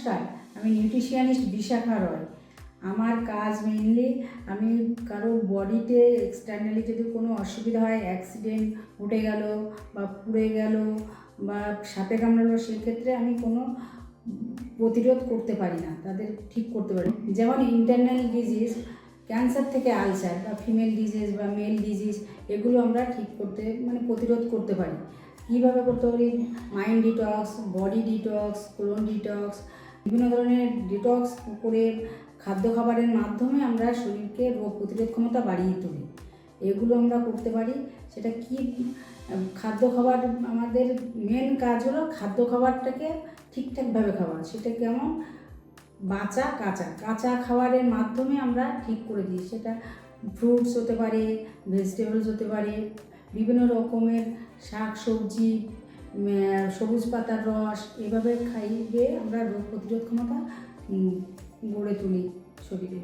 নমস্কার, আমি নিউট্রিশনিস্ট বিশাখা রয়। আমার কাজ মেইনলি আমি কারোর বডিতে এক্সটার্নালি যদি কোনো অসুবিধা হয়, অ্যাক্সিডেন্ট ঘটে গেল বা পুড়ে গেল বা সাপে কামড়ালো, সেক্ষেত্রে আমি কোনো প্রতিরোধ করতে পারি না, তাদের ঠিক করতে পারি। যেমন ইন্টারনাল ডিজিজ, ক্যান্সার থেকে আলসার বা ফিমেল ডিজিজ বা মেল ডিজিজ, এগুলো আমরা ঠিক করতে প্রতিরোধ করতে পারি। কীভাবে করতে পারি? Mind detox, body detox, colon detox, বিভিন্ন ধরনের ডিটক্স করে খাদ্য খাবারের মাধ্যমে আমরা শরীরকে রোগ প্রতিরোধ ক্ষমতা বাড়িয়ে তুলি। এগুলো আমরা করতে পারি। সেটা কি? খাদ্য খাবার, আমাদের মেন কাজ হলো খাদ্য খাবারটাকে ঠিকঠাকভাবে খাওয়া। সেটা কেমন? কাঁচা খাবারের মাধ্যমে আমরা ঠিক করে দিই। সেটা ফ্রুটস হতে পারে, ভেজিটেবলস হতে পারে, বিভিন্ন রকমের শাক সবজি, সবুজ পাতার রস, এভাবে খাইয়ে আমরা রোগ প্রতিরোধ ক্ষমতা গড়ে তুলি শরীরে।